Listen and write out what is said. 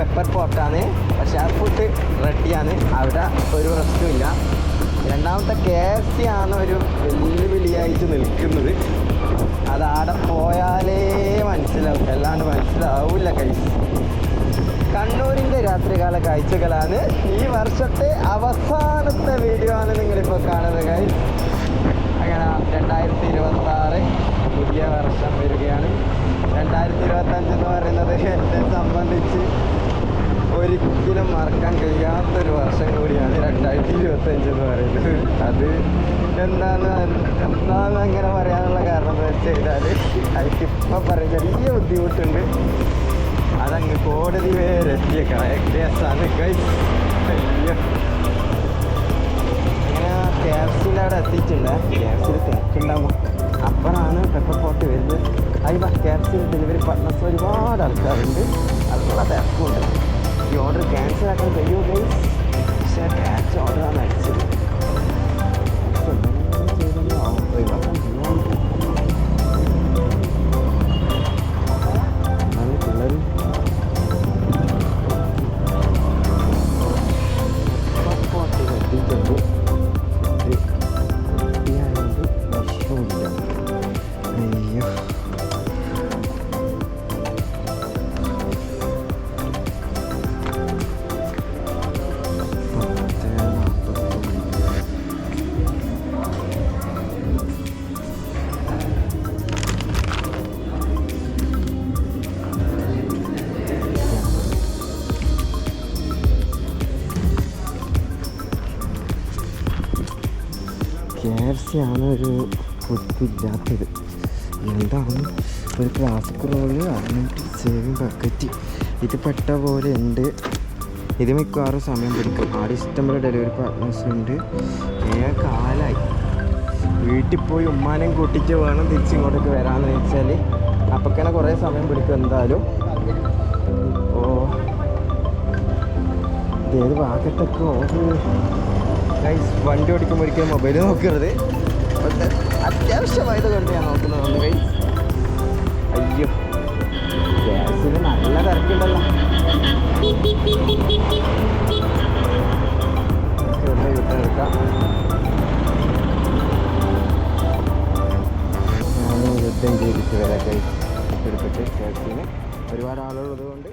Pepper പോർട്ടാണ്. പക്ഷെ ആ food റെഡിയാണ്, അവിടെ ഒരു പ്രശ്നമില്ല. രണ്ടാമത്തെ KFC ആണ് ഒരു വെല്ലുവിളിയായിട്ട് നിൽക്കുന്നത്. അത് ആടെ പോയാലേ മനസ്സിലാവും, അല്ലാണ്ട് മനസ്സിലാവില്ല കൈസ്. കണ്ണൂരിൻ്റെ രാത്രികാല കാഴ്ചകളാണ് ഈ വർഷത്തെ അവസാനത്തെ വീഡിയോ ആണ് നിങ്ങളിപ്പോൾ കാണുന്നത് ഗൈസ്. അങ്ങനെ 2026 പുതിയ വർഷം വരികയാണ്. 2025 എന്ന് പറയുന്നത് എന്നെ സംബന്ധിച്ച് ഒരിക്കലും മറക്കാൻ കഴിയാത്തൊരു വർഷം കൂടിയാണ് 2025 എന്ന് പറയുന്നത്. അത് എന്താണ് അങ്ങനെ പറയാനുള്ള കാരണം എന്ന് വെച്ച് കഴിഞ്ഞാൽ എനിക്കിപ്പോൾ പറയാൻ ചെറിയ ബുദ്ധിമുട്ടുണ്ട്. അതങ്ങ് കോടതി വരെ എത്തിയ കേസാണ് ഗൈസ്. അയ്യോ, അങ്ങനെ KFCയിൽ അവിടെ എത്തിയിട്ടുണ്ട്. KFCയിൽ തിരക്കുണ്ടാവും, അപ്പുറമാണ് പെപ്പർ പോർട്ട് വരുന്നത്. അതിപ്പോൾ KFCയിൽ ഡെലിവറി പാർട്ട്നേഴ്സ് ഒരുപാട് ആൾക്കാരുണ്ട്, അതുള്ള തിരക്കുണ്ട്. ഈ ഓർഡർ ക്യാൻസൽ ആക്കാൻ കഴിയുമോ ഗൈസ്? പക്ഷേ ക്യാൻസൽ ഓർഡറാണ് അടിച്ചത്. ഒഴിവാക്കാൻ ചെയ്യാൻ പിള്ളേർ എത്തിയിട്ടുണ്ട്. വർഷമില്ല. അയ്യോ, KFC ആണ് ഒരു കുത്തില്ലാത്തത്. എന്താണ് ഒരു ക്ലാസിക് റോള് 607 ബക്കറ്റ്. ഇത് പെട്ട പോലെ ഉണ്ട്. ഇത് മിക്കവാറും സമയം പിടിക്കും. ആടെ ഇഷ്ടംപോലെ ഡെലിവറി പാർട്ട്നേഴ്സ് ഉണ്ട്. കാലായി വീട്ടിൽ പോയി ഉമ്മാനെയും കൂട്ടിച്ച് വേണം തിരിച്ചിങ്ങോട്ടേക്ക് വരാമെന്ന് വെച്ചാൽ അപ്പൊക്കന്നെ കുറേ സമയം പിടിക്കും എന്തായാലും. ഇപ്പോൾ ഇതേത് ഭാഗത്തൊക്കെ ഓർഡർ ഗൈസ്. വണ്ടി ഓടിക്കുമ്പോൾ ഒരിക്കലും മൊബൈൽ നോക്കരുത്. അത്യാവശ്യമായത് കൊണ്ട് ഞാൻ നോക്കുന്നതാണ് ഗൈസ്. അയ്യോ, ഗ്യാസിൽ നല്ല തിരക്കുണ്ടല്ലോ. എടുക്കാം. ഞാൻ യുദ്ധം ചെയ്തിട്ട് വരാം ഗൈസ്. എടുത്തിട്ട് ഗ്യാസിന് ഒരുപാട് ആളുള്ളത് കൊണ്ട്